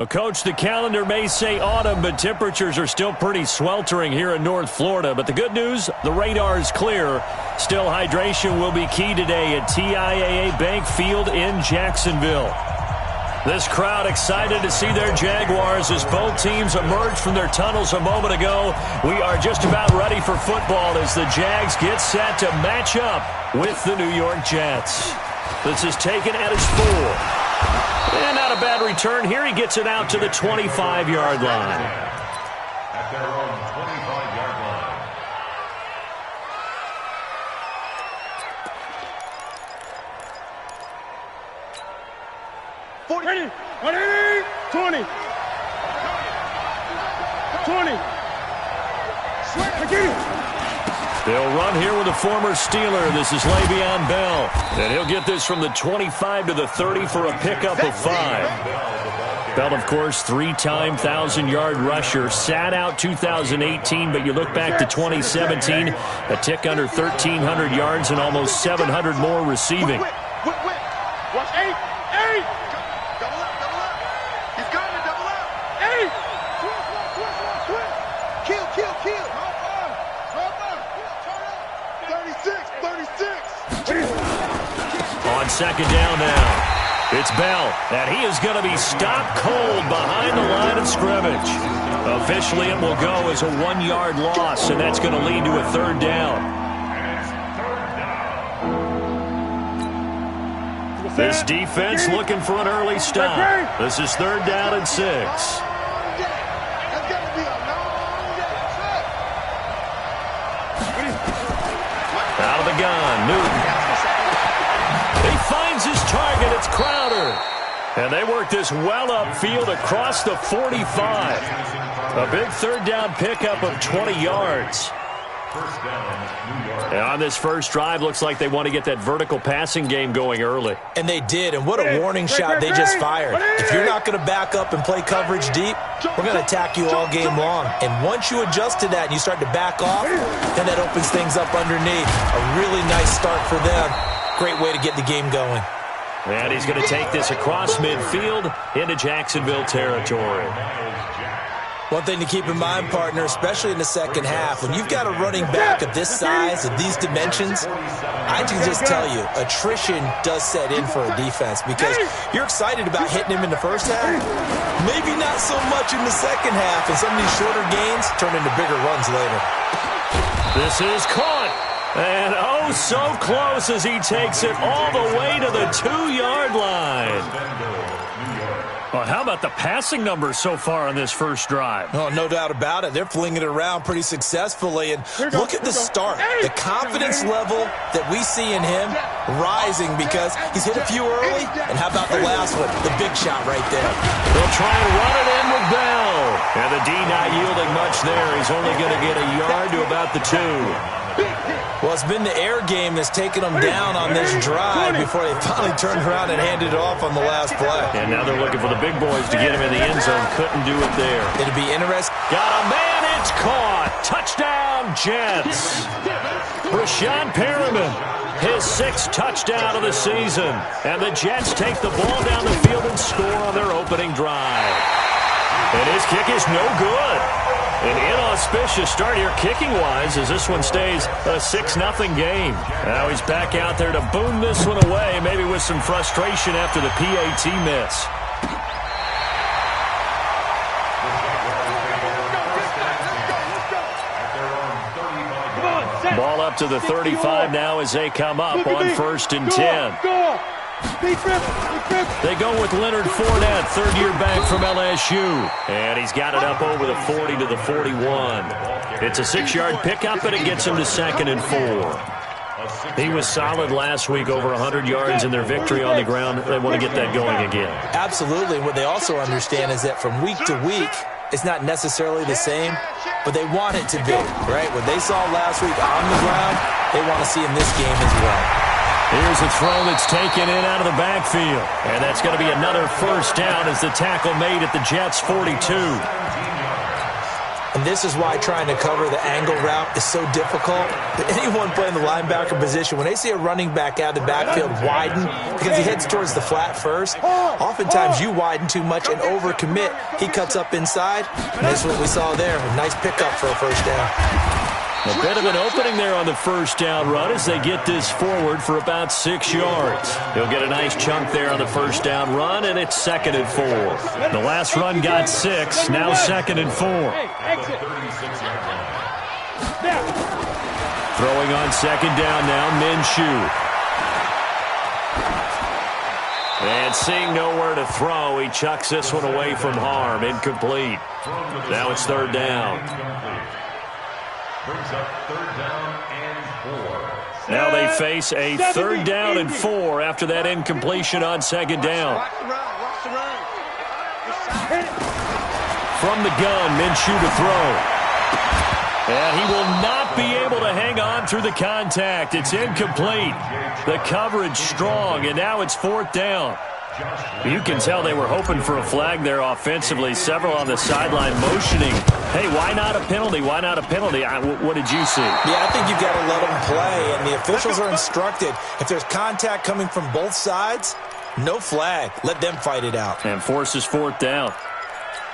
Well, Coach, the calendar may say autumn, but temperatures are still pretty sweltering here in North Florida. But the good news, the radar is clear. Still, hydration will be key today at TIAA Bank Field in Jacksonville. This crowd excited to see their Jaguars as both teams emerged from their tunnels a moment ago. We are just about ready for football as the Jags get set to match up with the New York Jets. This is taken at his 4. And not a bad return here. He gets it out to the 25-yard line. At their own 25-yard line. Ready, 20. 20. They'll run here with a former Steeler. This is Le'Veon Bell. And he'll get this from the 25 to the 30 for a pickup of 5. Bell, of course, 3-time 1,000-yard rusher. Sat out 2018, but you look back to 2017, a tick under 1,300 yards and almost 700 more receiving. Watch 8. Double up. He's got it, double up. 8. Kill. 36. On second down now. It's Bell, and he is going to be stopped cold behind the line of scrimmage. Officially, it will go as a 1-yard loss, and that's going to lead to a 3rd down. This defense looking for an early stop. This is 3rd down and 6. Out of the gun, Newton. He finds his target. It's Crowder. And they work this well upfield across the 45. A big 3rd down pickup of 20 yards. And on this first drive, looks like they want to get that vertical passing game going early. And they did, and what a warning shot they just fired. If you're not going to back up and play coverage deep, we're going to attack you all game long. And once you adjust to that and you start to back off, then that opens things up underneath. A really nice start for them. Great way to get the game going. And he's going to take this across midfield into Jacksonville territory. One thing to keep in mind, partner, especially in the second half, when you've got a running back of this size, of these dimensions, I can just tell you, attrition does set in for a defense because you're excited about hitting him in the first half. Maybe not so much in the second half, and some of these shorter gains turn into bigger runs later. This is caught. And oh, so close as he takes it all the way to the 2-yard line. Well, how about the passing numbers so far on this first drive? Oh, no doubt about it. They're flinging it around pretty successfully. And look at the start. The confidence level that we see in him rising because he's hit a few early. And how about the last one? The big shot right there. They'll try and run it in with Bell. And the D not yielding much there. He's only going to get a yard to about the 2. Well, it's been the air game that's taken them down on this drive before they finally turned around and handed it off on the last play. And now they're looking for the big boys to get him in the end zone. Couldn't do it there. It'll be interesting. Got a man. It's caught. Touchdown, Jets. Rashawn Perriman, his 6th touchdown of the season. And the Jets take the ball down the field and score on their opening drive. And his kick is no good. An inauspicious start here kicking-wise as this one stays a 6-0 game. Now he's back out there to boom this one away, maybe with some frustration after the PAT miss. Ball up to the 35 now as they come up on 1st and 10. They go with Leonard Fournette, 3rd-year back from LSU. And he's got it up over the 40 to the 41. It's a 6-yard pickup, and it gets him to 2nd and 4. He was solid last week, over 100 yards in their victory on the ground. They want to get that going again. Absolutely. And what they also understand is that from week to week, it's not necessarily the same, but they want it to be, right? What they saw last week on the ground, they want to see in this game as well. Here's a throw that's taken in out of the backfield. And that's going to be another 1st down as the tackle made at the Jets' 42. And this is why trying to cover the angle route is so difficult. Anyone playing the linebacker position, when they see a running back out of the backfield widen because he heads towards the flat first, oftentimes you widen too much and overcommit. He cuts up inside, and that's what we saw there. A nice pickup for a first down. A bit of an opening there on the first down run as they get this forward for about 6 yards. He'll get a nice chunk there on the first down run, and it's 2nd and 4. The last run got 6, now 2nd and 4. Throwing on 2nd down now, Minshew. And seeing nowhere to throw, he chucks this one away from harm. Incomplete. Now it's 3rd down. Brings up 3rd down and 4. Now they face a 3rd down and 4 after that incompletion on 2nd down. From the gun, Minshew to throw. And he will not be able to hang on through the contact. It's incomplete. The coverage strong, and now it's 4th down. You can tell they were hoping for a flag there offensively. Several on the sideline motioning, hey, why not a penalty? Why not a penalty? What did you see? Yeah, I think you've got to let them play, and the officials are instructed. If there's contact coming from both sides, no flag. Let them fight it out. And forces 4th down.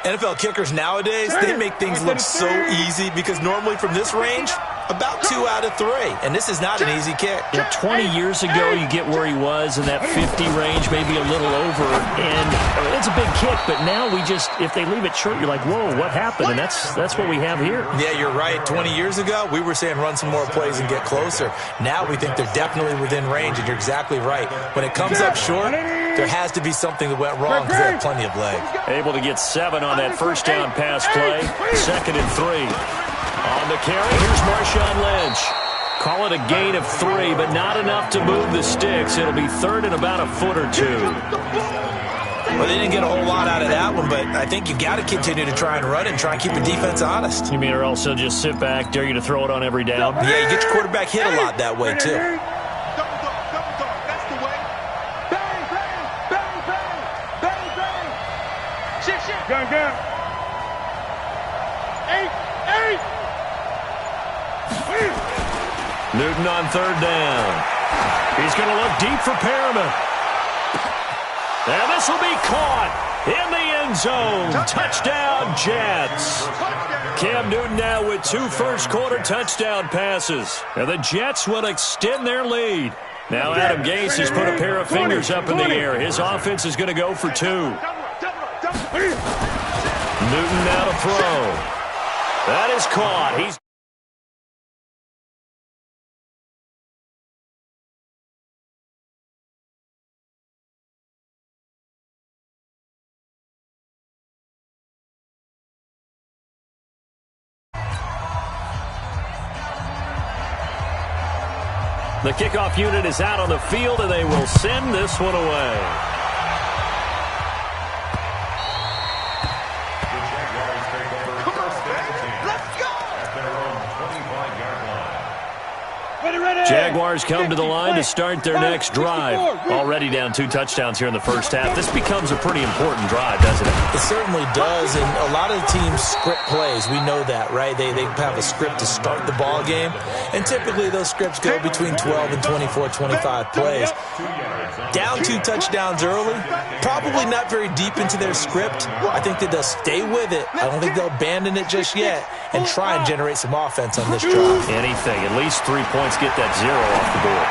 NFL kickers nowadays, they make things look so easy because normally from this range, about 2 out of 3. And this is not an easy kick. Yeah, 20 years ago, you get where he was in that 50 range, maybe a little over. And it's a big kick, but now if they leave it short, you're like, whoa, what happened? And that's what we have here. Yeah, you're right. 20 years ago, we were saying run some more plays and get closer. Now we think they're definitely within range, and you're exactly right. When it comes up short, there has to be something that went wrong because they have plenty of leg. Able to get 7 on that first down pass play. 2nd and 3. On the carry, here's Marshawn Lynch. Call it a gain of 3, but not enough to move the sticks. It'll be 3rd and about a foot or 2. Well, they didn't get a whole lot out of that one, but I think you've got to continue to try and run and try and keep the defense honest. You mean or else they'll just sit back, dare you to throw it on every down? Yeah, you get your quarterback hit a lot that way, too. That's the way. Bang, bang, bang, bang, bang, bang. Shit. Gun. 8. Newton on 3rd down. He's going to look deep for Perriman. And this will be caught in the end zone. Touchdown, Jets. Cam Newton now with 2 first-quarter touchdown passes. And the Jets will extend their lead. Now Adam Gase has put a pair of fingers up in the air. His offense is going to go for 2. Newton now to throw. That is caught. He's the kickoff unit is out on the field, and they will send this one away. Jaguars come to the line to start their next drive. Already down 2 touchdowns here in the first half. This becomes a pretty important drive, doesn't it? It certainly does, and a lot of the teams script plays. We know that, right? They have a script to start the ball game, and typically those scripts go between 12 and 24, 25 plays. Down 2 touchdowns early, probably not very deep into their script. I think that they'll stay with it. I don't think they'll abandon it just yet and try and generate some offense on this drive. Anything. At least 3 points, get that 0 off the board.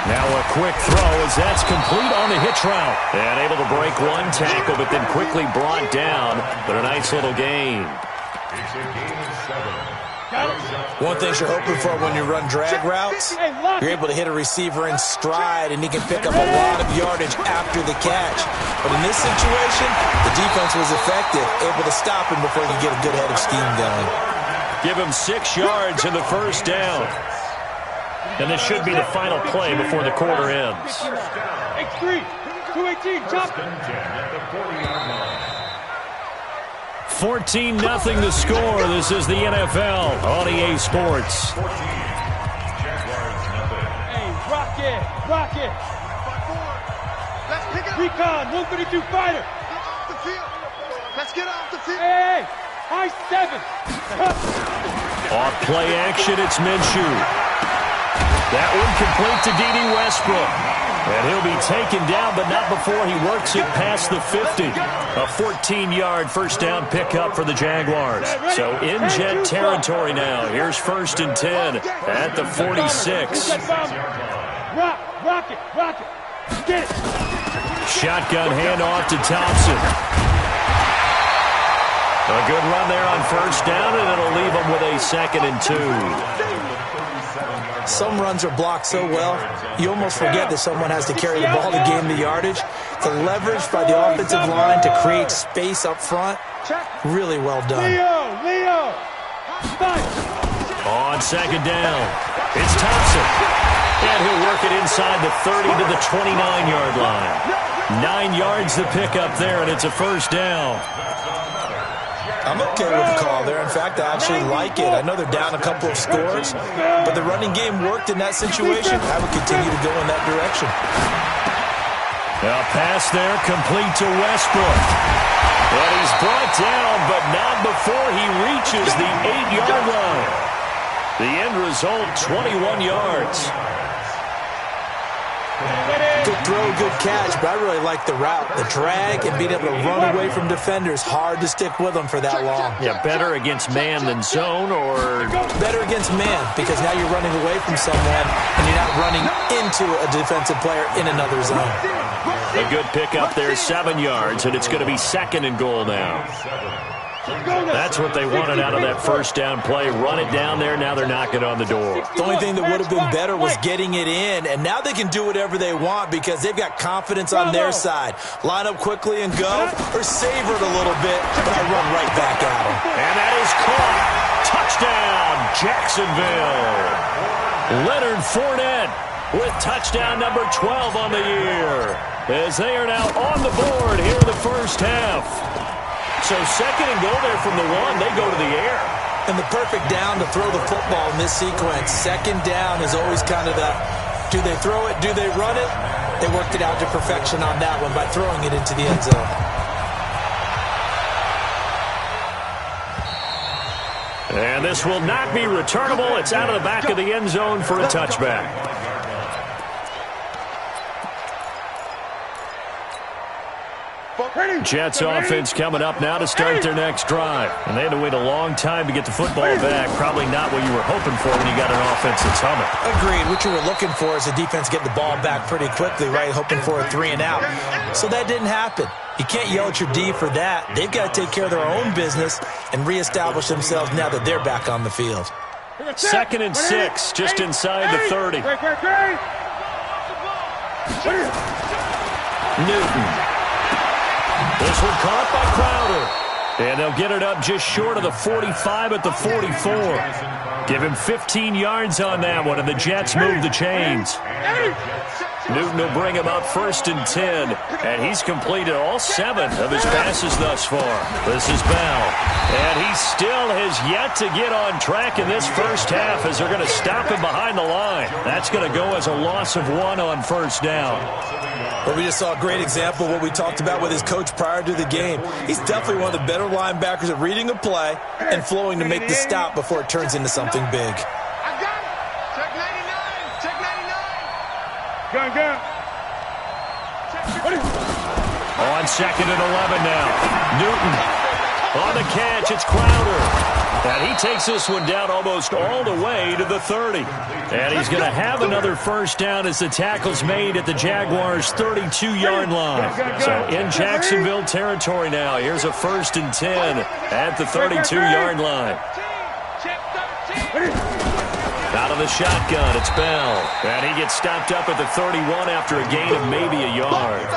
Now a quick throw as that's complete on the hitch route. And able to break 1 tackle, but then quickly brought down. But a nice little gain. It's a gain of 7. One thing you're hoping for when you run drag routes, you're able to hit a receiver in stride, and he can pick up a lot of yardage after the catch. But in this situation, the defense was effective, able to stop him before he could get a good head of steam going. Give him 6 yards in the first down. And this should be the final play before the quarter ends. X3, 218, chop. 14-0 the score. This is the NFL on EA Sports. Hey, rock it. Let's pick it up. Recon, 152 fighter. Let's get off the field. Hey, Off play action, it's Minshew. That one complete to D.D. Westbrook. And he'll be taken down, but not before he works it past the 50. A 14-yard first down pickup for the Jaguars. So in Jet territory now. Here's 1st and 10 at the 46. Rock it. Get it. Shotgun handoff to Thompson. A good run there on first down, and it'll leave them with a 2nd and 2. Some runs are blocked so well, you almost forget that someone has to carry the ball to gain the yardage. The leverage by the offensive line to create space up front, really well done. Leo. On 2nd down, it's Thompson. And he'll work it inside the 30 to the 29-yard line. 9 yards to pick up there, and it's a first down. I'm okay with the call there. In fact, I actually like it. I know they're down a couple of scores, but the running game worked in that situation. I would continue to go in that direction. A pass there complete to Westbrook. And he's brought down, but not before he reaches the 8-yard line. The end result, 21 yards. Good throw, good catch, but I really like the route. The drag and being able to run away from defenders, hard to stick with them for that long. Yeah, better against man than zone, or? Better against man, because now you're running away from someone and you're not running into a defensive player in another zone. A good pickup there, 7 yards, and it's going to be 2nd and goal now. That's what they wanted out of that first down play. Run it down there. Now they're knocking on the door. The only thing that would have been better was getting it in, and now they can do whatever they want because they've got confidence on their side. Line up quickly and go, or savor it a little bit, but I run right back at them. And that is caught. Touchdown, Jacksonville. Leonard Fournette with touchdown number 12 on the year, as they are now on the board here in the first half. So 2nd and goal there from the 1. They go to the air. And the perfect down to throw the football in this sequence. 2nd down is always kind of the, do they throw it, do they run it? They worked it out to perfection on that one by throwing it into the end zone. And this will not be returnable. It's out of the back of the end zone for a touchback. Jets offense coming up now to start their next drive. And they had to wait a long time to get the football back. Probably not what you were hoping for when you got an offense that's humming. Agreed. What you were looking for is the defense get the ball back pretty quickly, right? Hoping for a 3 and out. So that didn't happen. You can't yell at your D for that. They've got to take care of their own business and reestablish themselves now that they're back on the field. 2nd and 6, just inside the 30. Newton. This one caught by Crowder. And they'll get it up just short of the 45 at the 44. Give him 15 yards on that one, and the Jets move the chains. Newton will bring him up 1st and 10, and he's completed all 7 of his passes thus far. This is Bell, and he still has yet to get on track in this first half as they're going to stop him behind the line. That's going to go as a loss of 1 on first down. Well, we just saw a great example of what we talked about with his coach prior to the game. He's definitely one of the better linebackers at reading a play and flowing to make the stop before it turns into something big. I got it. Check 99. Check 99. Gun. On 2nd and 11 now. Newton on the catch. It's Crowder. And he takes this one down almost all the way to the 30. And he's going to have another first down as the tackle's made at the Jaguars' 32-yard line. So in Jacksonville territory now. Here's a 1st and 10 at the 32-yard line. Out of the shotgun, it's Bell. And he gets stopped up at the 31 after a gain of maybe a yard.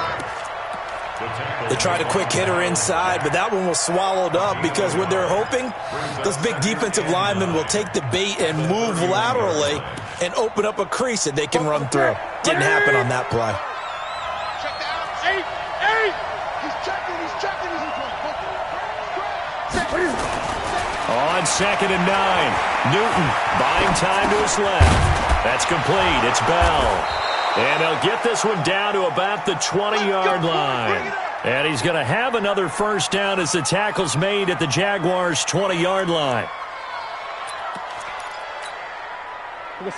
They tried a quick hitter inside, but that one was swallowed up because what they're hoping, those big defensive linemen will take the bait and move laterally and open up a crease that they can run through. Didn't happen on that play. Check that out. 8. He's checking. On 2nd and 9, Newton buying time to his left. That's complete. It's Bell. And they'll get this one down to about the 20-yard line. And he's going to have another first down as the tackle's made at the Jaguars' 20-yard line. From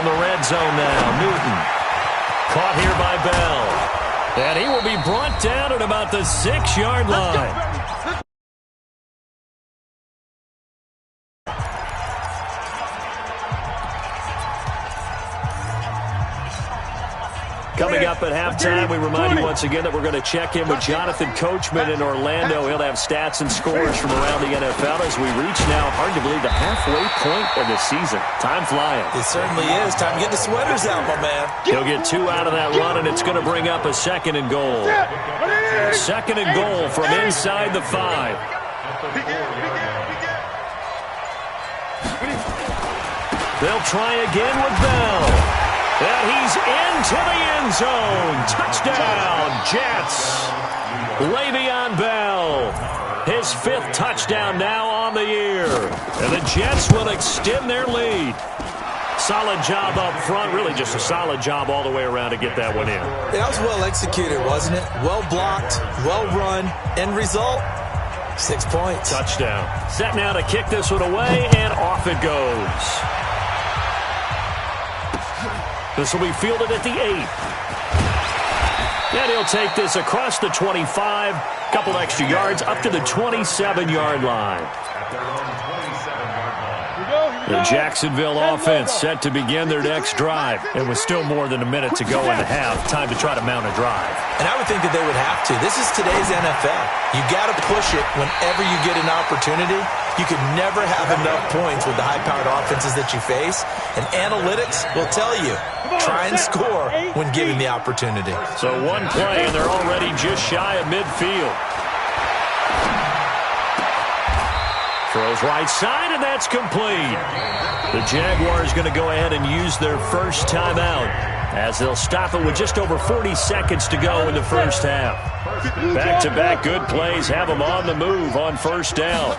the red zone now, Newton. Caught here by Bell. And he will be brought down at about the 6-yard line. Coming up at halftime, we remind you once again that we're going to check in with Jonathan Coachman in Orlando. He'll have stats and scores from around the NFL as we reach now, hard to believe, the halfway point of the season. Time flying. It certainly is. Time to get the sweaters out, my man. He'll get 2 out of that run, and it's going to bring up a 2nd and goal. 2nd and goal from inside the 5. They'll try again with Bell. And he's into the end zone. Touchdown, Jets. Le'Veon Bell. His 5th touchdown now on the year. And the Jets will extend their lead. Solid job up front. Really just a solid job all the way around to get that one in. That was well executed, wasn't it? Well blocked, well run. End result, 6 points. Touchdown. Set now to kick this one away, and off it goes. This will be fielded at the 8. And he'll take this across the 25. Couple extra yards up to the 27-yard line. The Jacksonville offense set to begin their next drive. And with still more than a minute to go in the half, time to try to mount a drive. And I would think that they would have to. This is today's NFL. You got to push it whenever you get an opportunity. You can never have enough points with the high-powered offenses that you face. And analytics will tell you, try and score when given the opportunity. So one play, and they're already just shy of midfield. Throws right side, and that's complete. The Jaguars going to go ahead and use their first timeout as they'll stop it with just over 40 seconds to go in the first half. Back-to-back good plays have them on the move on first down.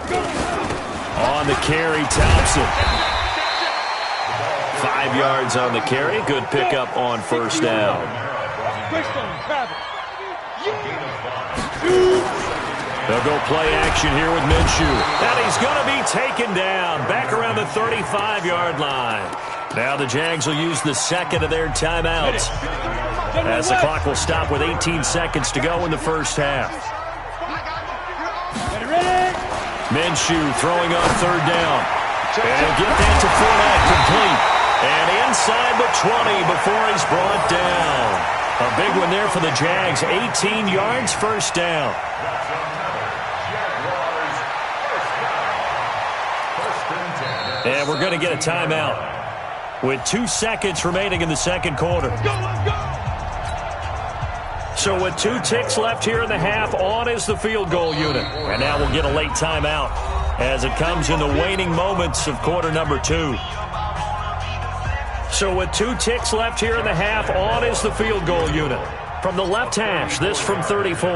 On the carry, Thompson. 5 yards on the carry. Good pickup on first down. They'll go play action here with Minshew. And he's going to be taken down back around the 35-yard line. Now the Jags will use the 2nd of their timeouts as the clock will stop with 18 seconds to go in the first half. Minshew throwing on 3rd down. And get that to Fournette, complete. And inside the 20 before he's brought down. A big one there for the Jags. 18 yards, first down. And we're going to get a timeout with 2 seconds remaining in the second quarter. So with 2 ticks left here in the half, on is the field goal unit. And now we'll get a late timeout as it comes in the waning moments of quarter number 2. So with 2 ticks left here in the half, on is the field goal unit. From the left hash, this from 34.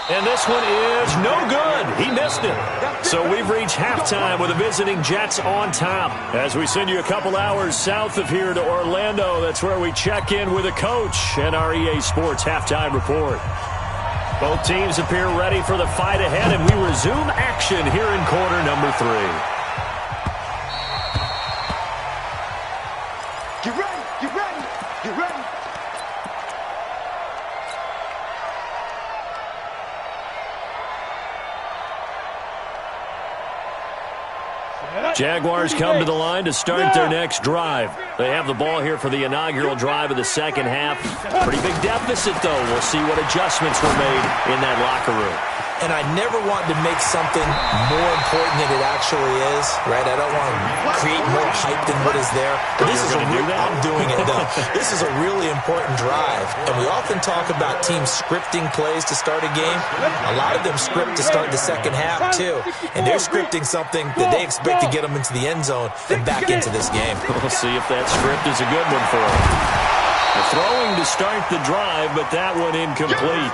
And this one is no good. He missed it. So we've reached halftime with the visiting Jets on top. As we send you a couple hours south of here to Orlando, that's where we check in with a coach and our EA Sports halftime report. Both teams appear ready for the fight ahead, and we resume action here in quarter number 3. Get ready, get ready, get ready. Jaguars come to the line to start their next drive. They have the ball here for the inaugural drive of the second half. Pretty big deficit, though. We'll see what adjustments were made in that locker room. And I never want to make something more important than it actually is, right? I don't want to create more hype than what is there. But this is I'm doing it, though. This is a really important drive. And we often talk about teams scripting plays to start a game. A lot of them script to start the second half, too. And they're scripting something that they expect to get them into the end zone and back into this game. We'll see if that script is a good one for them. Throwing to start the drive, but that one incomplete.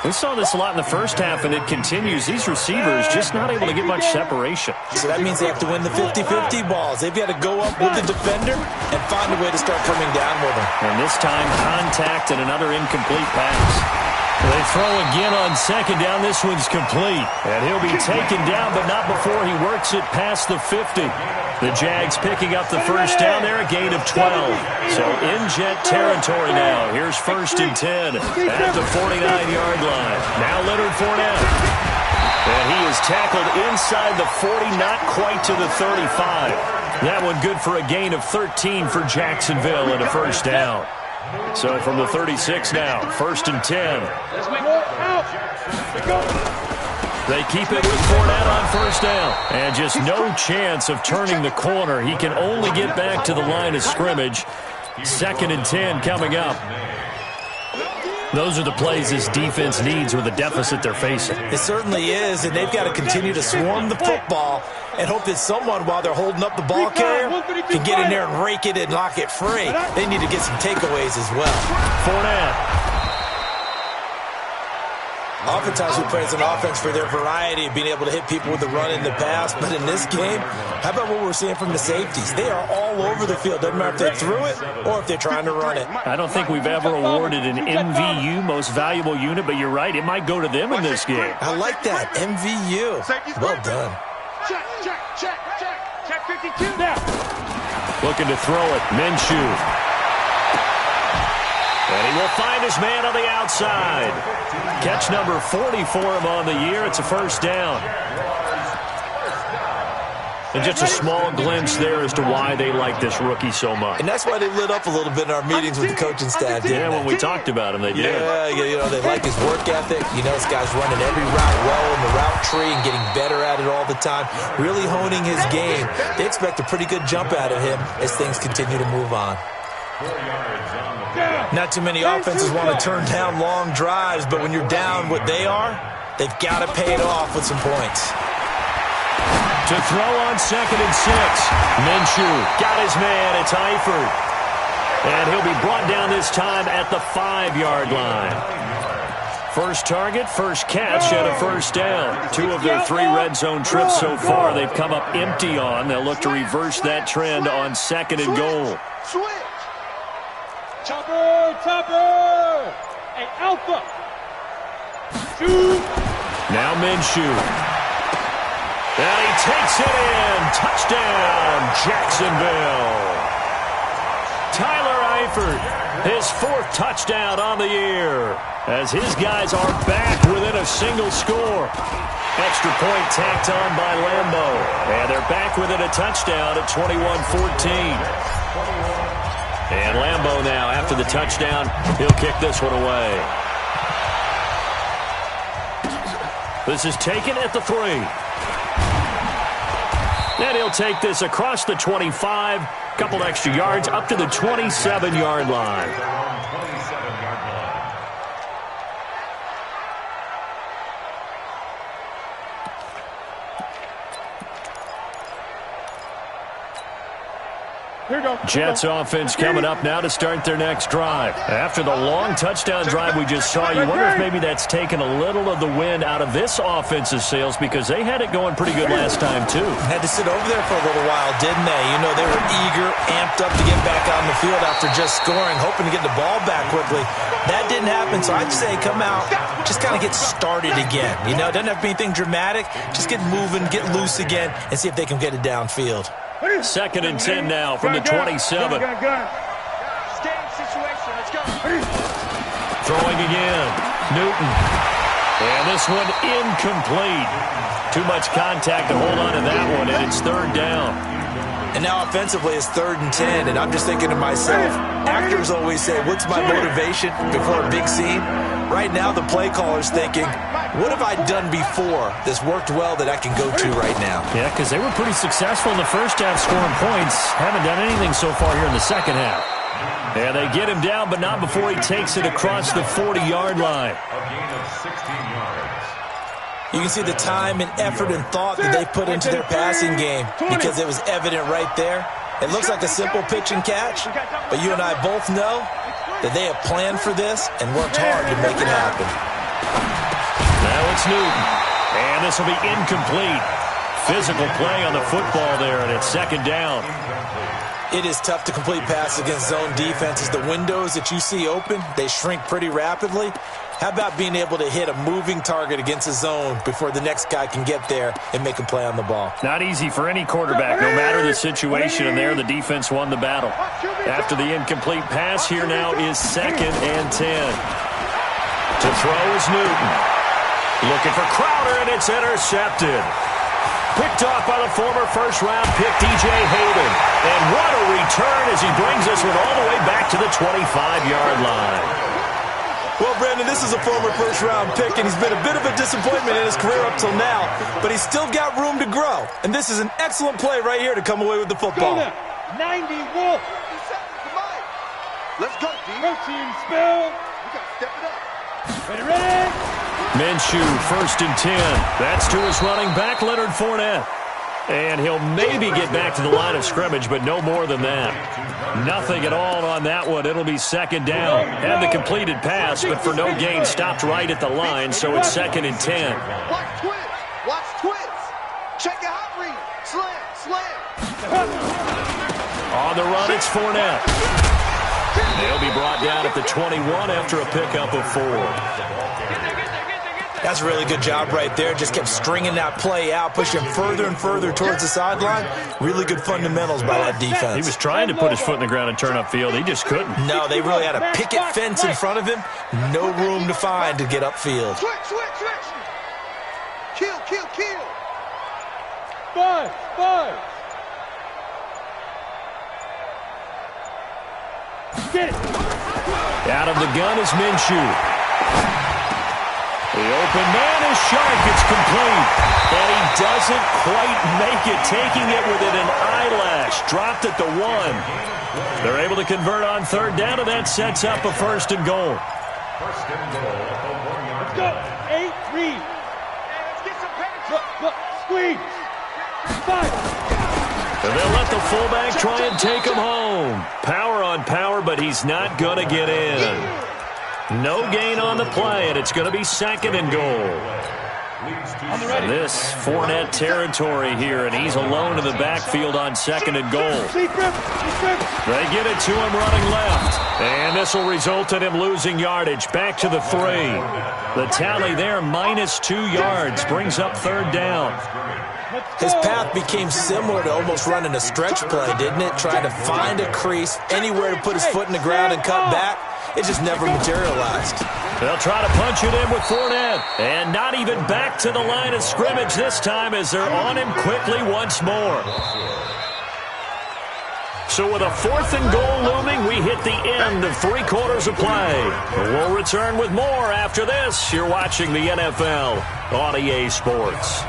We saw this a lot in the first half, and it continues. These receivers just not able to get much separation. So that means they have to win the 50-50 balls. They've got to go up with the defender and find a way to start coming down with them. And this time, contact and another incomplete pass. They throw again on second down. This one's complete. And he'll be taken down, but not before he works it past the 50. The Jags picking up the first down there, a gain of 12. So in Jet territory now. Here's 1st and 10 at the 49-yard line. Now Leonard Fournette. And he is tackled inside the 40, not quite to the 35. That one good for a gain of 13 for Jacksonville and a first down. So from the 36 now, 1st and 10. They keep it with Fournette on first down. And just no chance of turning the corner. He can only get back to the line of scrimmage. 2nd and 10 coming up. Those are the plays this defense needs with the deficit they're facing. It certainly is, and they've got to continue to swarm the football and hope that someone, while they're holding up the ball carrier, can get in there and rake it and lock it free. They need to get some takeaways as well. Fournette. Oftentimes we praise an offense for their variety of being able to hit people with the run in the pass, but in this game, how about what we're seeing from the safeties? They are all over the field. Doesn't matter if they threw it or if they're trying to run it. I don't think we've ever awarded an MVU, most valuable unit, but you're right, it might go to them in this game. I like that, MVU. Well done. Check, check, check, check. Check 52 now. Looking to throw it, Minshew. And he will find his man on the outside. Catch number 40 for him on the year. It's a first down. And just a small glimpse there as to why they like this rookie so much. And that's why they lit up a little bit in our meetings with the coaching staff. Yeah, when we talked about him, they did. Yeah, you know, they like his work ethic. You know, this guy's running every route well in the route tree and getting better at it all the time, really honing his game. They expect a pretty good jump out of him as things continue to move on. Not too many offenses want to turn down long drives, but when you're down what they are, they've got to pay it off with some points. To throw on 2nd and 6. Minshew got his man. It's Eifert. And he'll be brought down this time at the 5-yard line. First target, first catch, and a first down. 2 of their 3 red zone trips so far they've come up empty on. They'll look to reverse that trend on 2nd and goal. Switch. Chopper, chopper. Hey, Alpha. Shoot. Now Minshew. And he takes it in. Touchdown, Jacksonville. Tyler Eifert, his 4th touchdown on the year, as his guys are back within a single score. Extra point tacked on by Lambeau. And they're back within a touchdown at 21-14. And Lambeau now, after the touchdown, he'll kick this one away. This is taken at the 3. And he'll take this across the 25, couple extra yards, up to the 27-yard line. Jets offense coming up now to start their next drive. After the long touchdown drive we just saw, you wonder if maybe that's taken a little of the wind out of this offense's sails, because they had it going pretty good last time, too. Had to sit over there for a little while, didn't they? You know, they were eager, amped up to get back on the field after just scoring, hoping to get the ball back quickly. That didn't happen, so I'd say come out, just kind of get started again. You know, it doesn't have to be anything dramatic. Just get moving, get loose again, and see if they can get it downfield. 2nd and 10 now from the 27. Game situation. Let's go. Throwing again. Newton. And this one incomplete. Too much contact to hold on to that one, and it's 3rd down. And now offensively it's 3rd and 10, and I'm just thinking to myself, actors always say, what's my motivation before a big scene? Right now the play caller's thinking, what have I done before that's worked well that I can go to right now? Yeah, because they were pretty successful in the first half scoring points. Haven't done anything so far here in the second half. And they get him down, but not before he takes it across the 40-yard line. A gain of 16 yards. You can see the time and effort and thought that they put into their passing game, because it was evident right there. It looks like a simple pitch and catch, but you and I both know that they have planned for this and worked hard to make it happen. Now it's Newton. And this will be incomplete. Physical play on the football there, and it's second down. It is tough to complete passes against zone defenses. The windows that you see open, they shrink pretty rapidly. How about being able to hit a moving target against a zone before the next guy can get there and make a play on the ball? Not easy for any quarterback, no matter the situation, and there the defense won the battle. After the incomplete pass, here now is 2nd and 10. To throw is Newton. Looking for Crowder, and it's intercepted. Picked off by the former first-round pick, D.J. Hayden. And what a return as he brings this one all the way back to the 25-yard line. Well, Brandon, this is a former first-round pick, and he's been a bit of a disappointment in his career up till now, but he's still got room to grow. And this is an excellent play right here to come away with the football. 90 Wolf. Let's go, D. Protein spill. We got to step it up. Ready? Minshew, 1st and 10. That's to his running back, Leonard Fournette. And he'll maybe get back to the line of scrimmage, but no more than that. Nothing at all on that one. It'll be 2nd down. Had the completed pass, but for no gain, stopped right at the line, so it's 2nd and 10. Watch twins. Watch twins. Check it out, read. Slam. On the run, it's Fournette. They'll be brought down at the 21 after a pickup of 4. That's a really good job right there. Just kept stringing that play out, pushing further and further towards the sideline. Really good fundamentals by that defense. He was trying to put his foot in the ground and turn upfield. He just couldn't. No, they really had a picket fence in front of him. No room to find to get upfield. Switch. Kill. 5. Get it. Out of the gun is Minshew. The open man is Shark. It's complete. And he doesn't quite make it, taking it within an eyelash. Dropped at the 1. They're able to convert on 3rd down, and that sets up a 1st and goal. Let's go. 8, read. Let's get some penetration. Look. Squeeze. 5. And they'll let the fullback try and take him home. Power on power, but he's not going to get in. No gain on the play, and it's going to be 2nd and goal. And this Fournette territory here, and he's alone in the backfield on 2nd and goal. They get it to him running left. And this will result in him losing yardage. Back to the 3. The tally there, -2 yards, brings up 3rd down. His path became similar to almost running a stretch play, didn't it? Trying to find a crease, anywhere to put his foot in the ground and cut back. It just never materialized. They'll try to punch it in with Fournette. And not even back to the line of scrimmage this time as they're on him quickly once more. So with a 4th and goal looming, we hit the end of 3 quarters of play. We'll return with more after this. You're watching the NFL on EA Sports.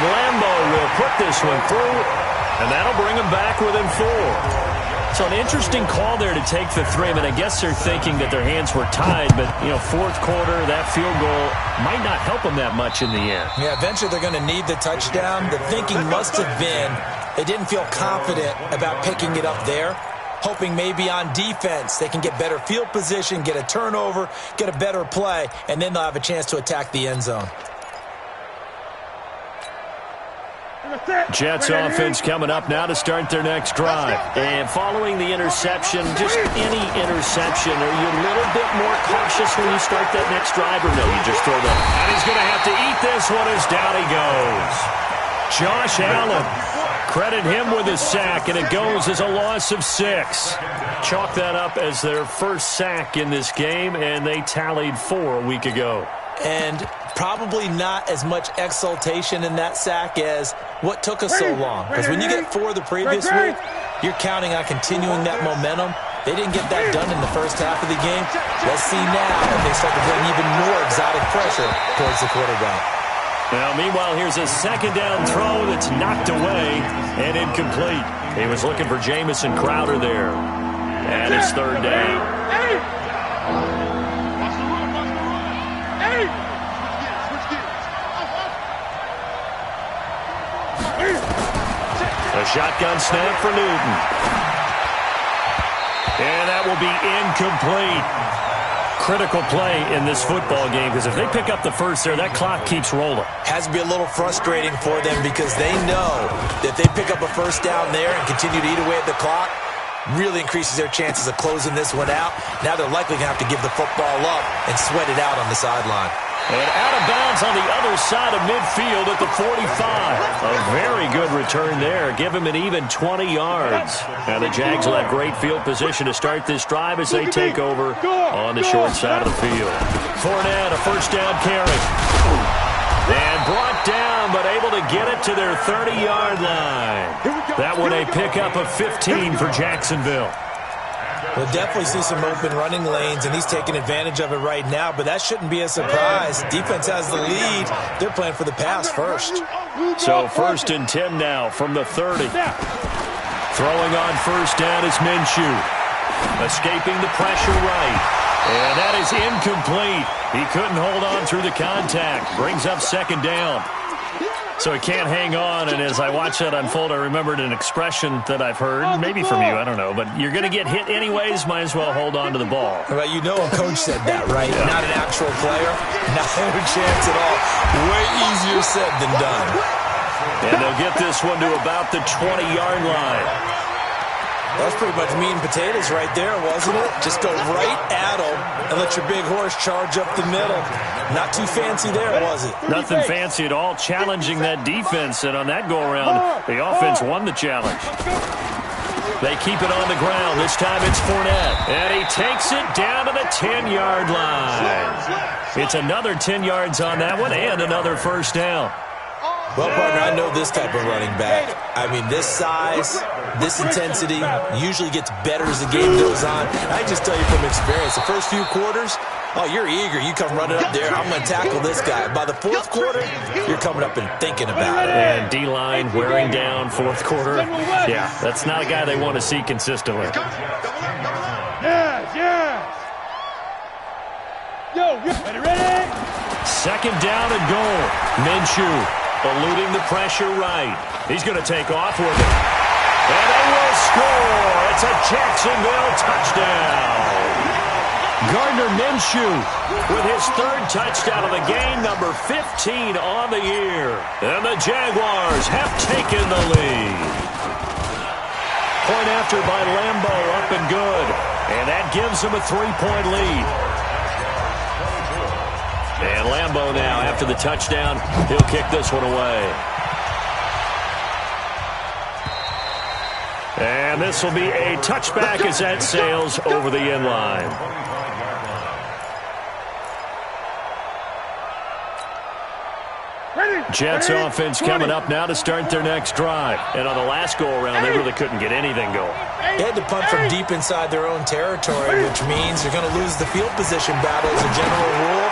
Lambo will put this one through, and that'll bring him back within 4. So an interesting call there to take the 3. I mean, I guess they're thinking that their hands were tied, but, 4th quarter, that field goal might not help them that much in the end. Yeah, eventually they're going to need the touchdown. The thinking must have been they didn't feel confident about picking it up there, hoping maybe on defense they can get better field position, get a turnover, get a better play, and then they'll have a chance to attack the end zone. Jets offense coming up now to start their next drive. And following the interception, just any interception, are you a little bit more cautious when you start that next drive, or no, you just throw that? And he's going to have to eat this one as down he goes. Josh Allen, credit him with a sack, and it goes as a loss of 6. Chalk that up as their first sack in this game, and they tallied 4 a week ago. And probably not as much exultation in that sack as what took us so long. Because when you get 4 the previous week, you're counting on continuing that momentum. They didn't get that done in the first half of the game. Let's see now if they start to bring even more exotic pressure towards the quarterback. Now, meanwhile, here's a 2nd down throw that's knocked away and incomplete. He was looking for Jamison Crowder there. And it's 3rd down. A shotgun snap for Newton. will be incomplete. Critical play in this football game, because if they pick up the first there, that clock keeps rolling. Has to be a little frustrating for them because they know that they pick up a first down there and continue to eat away at the clock, really increases their chances of closing this one out. Now they're likely going to have to give the football up and sweat it out on the sideline. And out of bounds on the other side of midfield at the 45. A very good return there. Give him an even 20 yards. And the Jags will have great field position to start this drive as they take over on the short side of the field. Fournette, a first down carry. And brought down, but able to get it to their 30-yard line. That one a pickup of 15 for Jacksonville. We'll definitely see some open running lanes, and he's taking advantage of it right now, but that shouldn't be a surprise. Defense has the lead. They're playing for the pass first. So 1st and 10 now from the 30. Throwing on first down is Minshew. Escaping the pressure right. And that is incomplete. He couldn't hold on through the contact. Brings up 2nd down. So he can't hang on, and as I watch that unfold, I remembered an expression that I've heard, maybe from you, I don't know, but you're going to get hit anyways, might as well hold on to the ball. Well, you know a coach said that, right? Yeah. Not an actual player. Not a chance at all. Way easier said than done. And they'll get this one to about the 20-yard line. That's pretty much meat and potatoes right there, wasn't it? Just go right at them and let your big horse charge up the middle. Not too fancy there, was it? Nothing fancy at all, challenging that defense, and on that go-around, the offense won the challenge. They keep it on the ground. This time it's Fournette, and he takes it down to the 10-yard line. It's another 10 yards on that one, and another first down. Well, partner, I know this type of running back. I mean, this size, this intensity usually gets better as the game goes on. I just tell you from experience, the first few quarters, oh, you're eager. You come running up there. I'm going to tackle this guy. By the 4th quarter, you're coming up and thinking about it. And D-line wearing down 4th quarter. Yeah, that's not a guy they want to see consistently. Yeah. Yo, ready? 2nd down and goal. Minshew eluding the pressure right. He's going to take off with it. And they will score. It's a Jacksonville touchdown. Gardner Minshew with his 3rd touchdown of the game, number 15 on the year. And the Jaguars have taken the lead. Point after by Lambeau, up and good. And that gives them a 3-point lead. And Lambeau now, after the touchdown, he'll kick this one away. And this will be a touchback as that sails over the end line. Jets offense coming up now to start their next drive. And on the last go-around, they really couldn't get anything going. They had to punt from deep inside their own territory, which means they're going to lose the field position battle as a general rule.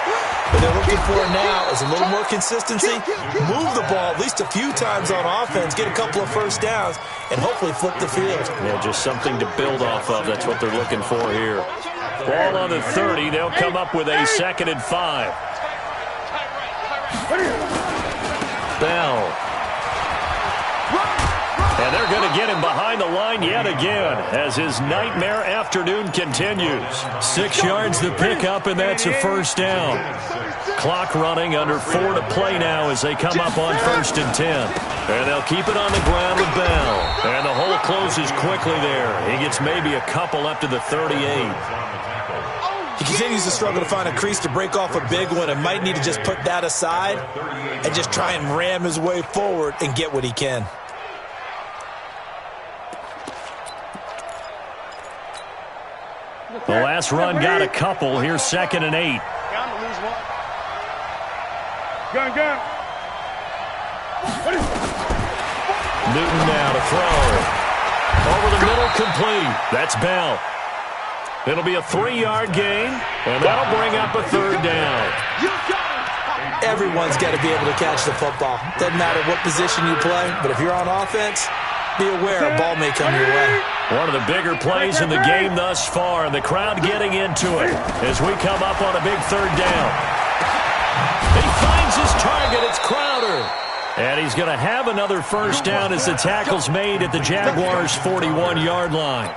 What they're looking for now is a little more consistency, move the ball at least a few times on offense, get a couple of first downs, and hopefully flip the field. Yeah, just something to build off of. That's what they're looking for here. Ball on the 30. They'll come up with a 2nd and 5. Bell. And they're going to get him behind the line yet again as his nightmare afternoon continues. 6 yards to pick up, and that's a first down. Clock running, under 4 to play now as they come up on 1st and 10. And they'll keep it on the ground with Bell. And the hole closes quickly there. He gets maybe a couple up to the 38. He continues to struggle to find a crease to break off a big one and might need to just put that aside and just try and ram his way forward and get what he can. The last run got a couple. Here's 2nd and 8. Gun. Newton now to throw. Over the middle, complete. That's Bell. It'll be a 3-yard gain, and that'll bring up a 3rd down. Everyone's got to be able to catch the football. Doesn't matter what position you play, but if you're on offense, be aware a ball may come your way. One of the bigger plays in the game thus far, and the crowd getting into it as we come up on a big 3rd down. He finds his target. It's Crowder. And he's going to have another first down as the tackle's made at the Jaguars' 41-yard line.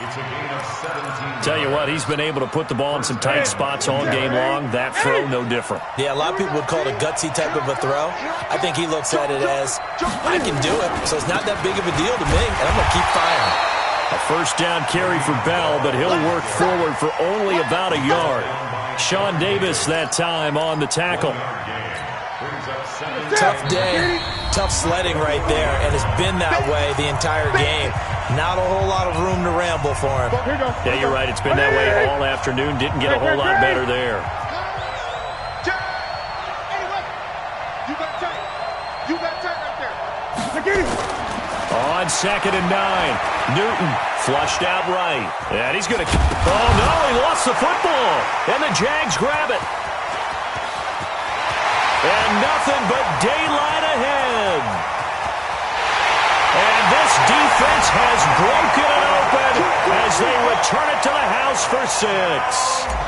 It's a gain of 17. Tell you what, he's been able to put the ball in some tight spots all game long. That throw, no different. Yeah, a lot of people would call it a gutsy type of a throw. I think he looks at it as, I can do it, so it's not that big of a deal to me, and I'm going to keep firing. A first down carry for Bell, but he'll work forward for only about a yard. Sean Davis that time on the tackle. Tough day, tough sledding right there, and it's been that way the entire game. Not a whole lot of room to ramble for him. Yeah, you're right. It's been that way all afternoon. Didn't get a whole lot better there. You got tight right there. On 2nd and 9, Newton flushed out right. And he's going to... Oh, no, he lost the football. And the Jags grab it. And nothing but daylight ahead. And this defense has broken it open as they return it to the house for 6.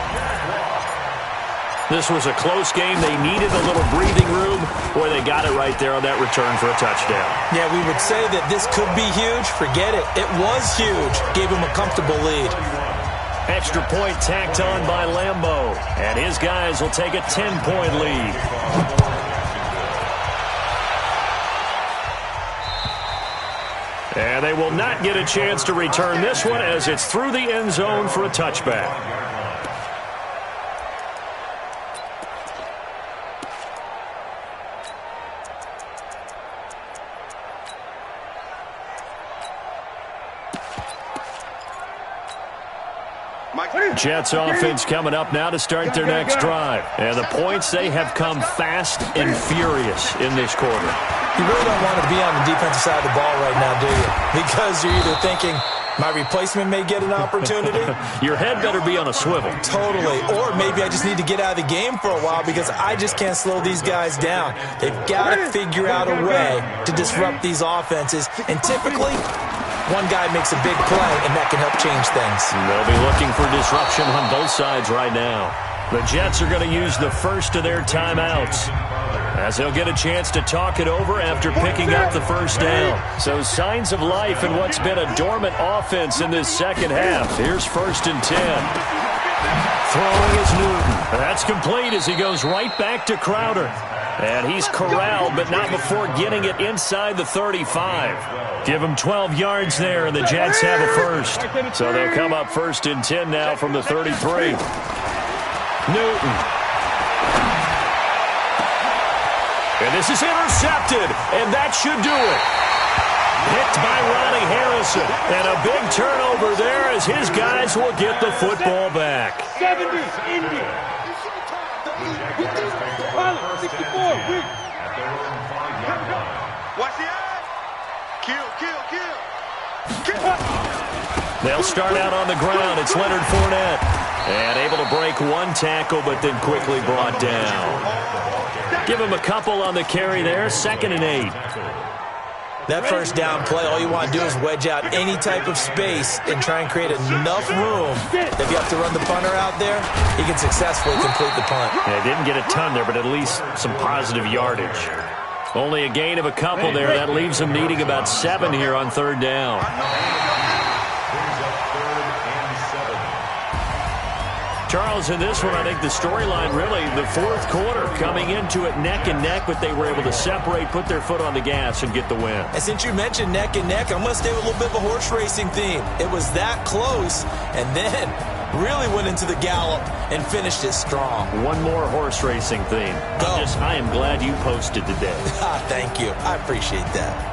This was a close game. They needed a little breathing room. Boy, they got it right there on that return for a touchdown. Yeah, we would say that this could be huge. Forget it. It was huge. Gave him a comfortable lead. Extra point tacked on by Lambeau. And his guys will take a 10-point lead. And they will not get a chance to return this one as it's through the end zone for a touchback. Jets offense coming up now to start their next drive. And the points, they have come fast and furious in this quarter. You really don't want to be on the defensive side of the ball right now, do you? Because you're either thinking, my replacement may get an opportunity. Your head better be on a swivel. Totally. Or maybe I just need to get out of the game for a while because I just can't slow these guys down. They've got to figure out a way to disrupt these offenses. And typically, one guy makes a big play, and that can help change things. They'll be looking for disruption on both sides right now. The Jets are going to use the first of their timeouts as they'll get a chance to talk it over after picking up the first down. So signs of life in what's been a dormant offense in this second half. Here's 1st and 10. Throwing is Newton. That's complete as he goes right back to Crowder. And he's corralled, but not before getting it inside the 35. Give him 12 yards there, and the Jets have a first. So they'll come up 1st and 10 now from the 33. Newton. And this is intercepted, and that should do it. Picked by Ronnie Harrison. And a big turnover there as his guys will get the football back. 70, Indy. 64, Watch the eye. Kill. They'll start out on the ground. It's Leonard Fournette. And able to break one tackle, but then quickly brought down. Give him a couple on the carry there. 2nd and 8. That first down play, all you want to do is wedge out any type of space and try and create enough room. If you have to run the punter out there, he can successfully complete the punt. Yeah, didn't get a ton there, but at least some positive yardage. Only a gain of a couple there. That leaves them needing about 7 here on 3rd down. Charles, in this one, I think the storyline really, the 4th quarter, coming into it neck and neck, but they were able to separate, put their foot on the gas, and get the win. And since you mentioned neck and neck, I'm going to stay with a little bit of a horse racing theme. It was that close, and then really went into the gallop and finished it strong. One more horse racing theme. Go. I am glad you posted today. Thank you. I appreciate that.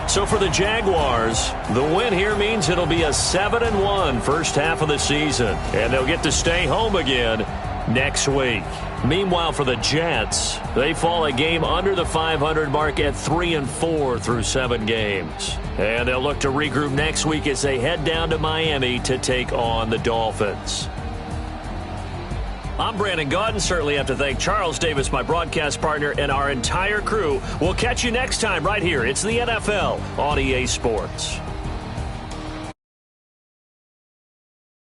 So for the Jaguars, the win here means it'll be a 7-1 first half of the season. And they'll get to stay home again next week. Meanwhile, for the Jets, they fall a game under the 500 mark at 3-4 through 7 games. And they'll look to regroup next week as they head down to Miami to take on the Dolphins. I'm Brandon Gaudin. Certainly have to thank Charles Davis, my broadcast partner, and our entire crew. We'll catch you next time right here. It's the NFL on EA Sports.